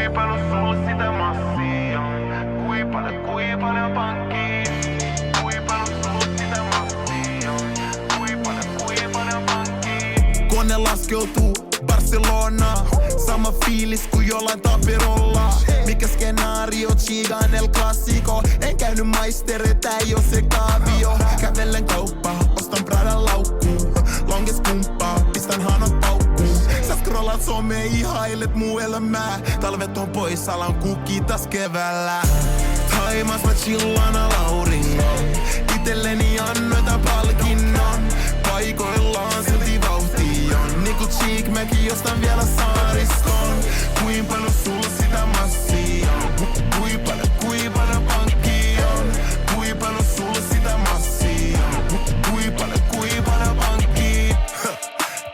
Kui paljon sulla sitä massia on? Kui paljon pankkiin? Kui paljon sulla sitä massia on? Kui paljon pankkiin? Kone laskeutuu Barcelonaan. Sama fiilis kuin jollain tapirolla. Mikä skenaario, Chigan El Clasico. En käynyt maistereita, ei oo se kaavio. Kävellen kauppaa, ostan Pradan laukkuun. Longes kumppaa, pistän hanat paukkuun. Sä scrollaat somea, ihailet muu elämää. Talvet on pois, alan kukki taas keväällä. Taimas mä chillaan auringon. Itelleni annoita palkinnon. Paikoillaan silti vauhti on. Niinku Cheek mäkin ostan vielä saariston. Kuin paljon sulla sitä massia on? Kui paljon pankkia on? Kui paljon sulla sitä massia on? Kui paljon pankkia?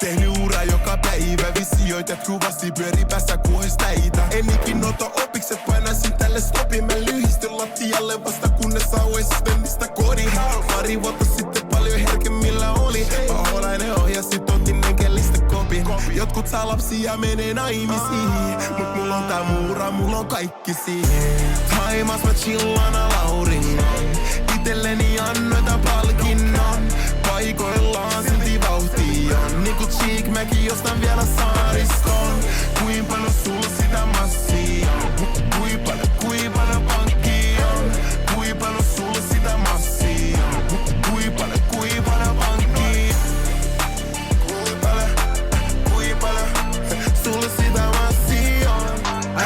Tehnyt ura joka päivä, visioitet kuvasti pyöri päässä kuohistäitä. En ikin ota opikset, painaisin tälle stopin. Mä lyhistyn lattialle vasta kunnes saues mistä kodin. Pari vuotta sitten paljon herkemmillä oli. Paholainen ohjasi totinen kellistä kopin. Jotkut saa lapsia menee naimisiin. Mut mulla on tää muura, mulla on kaikki siihen. Taimas mä chillaan auringon. Itelleni annoita palkinnon. Paikoillaan silti vauhti on. Niinku Cheek mäkin ostan vielä saariston. Kuin paljon sulla sitä massia on? Kui paljon pankkia on? Kui paljon sulla sitä massia on? Kui paljon pankkia? Kui paljon sulla sitä massia on?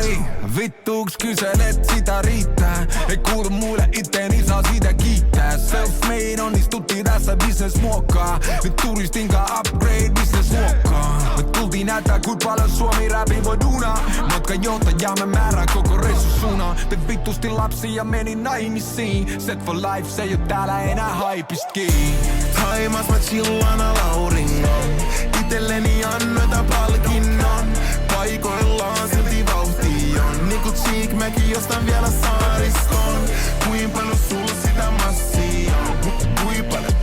Ei, vittuuks kyselet, sitä riittää. Ei kuulu muille itteeni, saa siitä kiittää. Self-made onnistuttiin tässä business muokkaa. Nyt turistinkaan upgrade business muokkaa. Me tultiin näyttää kuit paljon Suomi räpi voi duunaa. Matkanjohtaja mä määrään koko reissu suunaan. Te vittustin lapsia ja menin naimisiin. Set for life, se ei oo täällä enää haipist kiinni. Taimas mä chillaan auringon. Itelleni annoita palkinnon. Paikoillaan silti vauhti on. Niinku Cheek mäkin ostan vielä saariston. Kuin paljon sulla sitä massia on?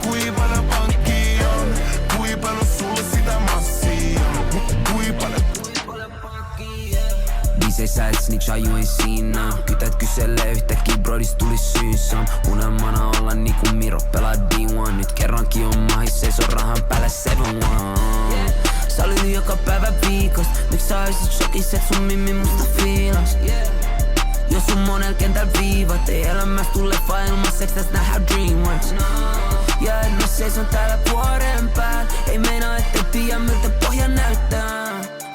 Kui paljon pankkia on? Kui paljon sulla sitä massia on? Kui paljon pankkia? Biiseissä et snitchaa juin siinä. Kytät kyselee yhtäkkiä brodis tuli syynsä. Unelmana olla niinku Miro pelaa D1. Nyt kerrankin on mahis seisoo rahan päällä 7-1. Sä olit joka päivä viikosta. Miks sä oisit shokis et sun mimmi musta fiilas? Jos sun monel kentällä viivat. Ei elämästä tule leffa ilmaseks, täs nähdään DreamWorks. Ja et mä seison täällä vuoden päällä. Ei meinaa ettei tiiä miltä pohja näyttää.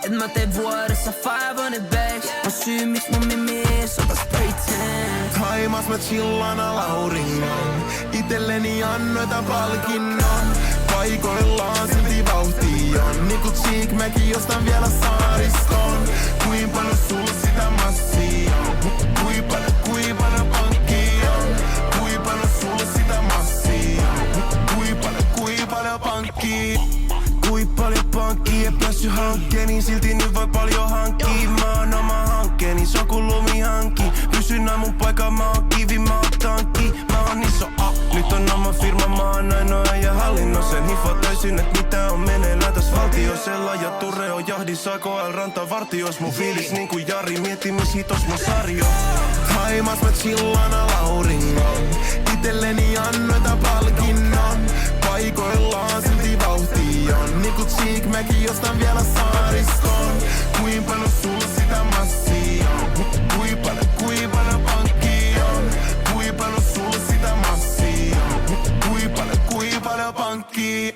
Et mä teen vuodessa 500 bags. On syy miks mun mimmi ei ota spray tan. Taimas mä chillaan auringon. Itelleni annoita palkinnon. Paikoillaan silti vauhti on. Niinku Cheek mäkin ostan vielä saariston. Kuin paljon sulla sitä massia on? Kui paljon pankkia on? Kui paljon sulla sitä massia on? Kui paljon pankkia? Kui paljon pankkia, et päässyt hankkeeni. Silti nyt voi paljon hankkii. Mä oon oma hankkeeni, se on kun lumihankki. Pysyn näin mun paikka, mä oon kivi, mä oon tankki. Mä oon iso nyt on oma firma, mä oon ainoa ja hallinnon. Sen hifo täysin, et mitä on meneillään täs valtiosella. Ja Ture on jahdissa, KL ranta vartios. Mun fiilis niinku Jari, mieti mis hitos mun sarjo. Taimas mä chillaan auringon. Itelleni annoita palkinnon. Paikoillaan silti vauhti on. Niinku Cheek mäkin ostan vielä saariston. Kuin paljon sulla sitä massia on? Kui paljon pankkia on? Kui paljon sulla sitä massia on? Kui paljon pankkia?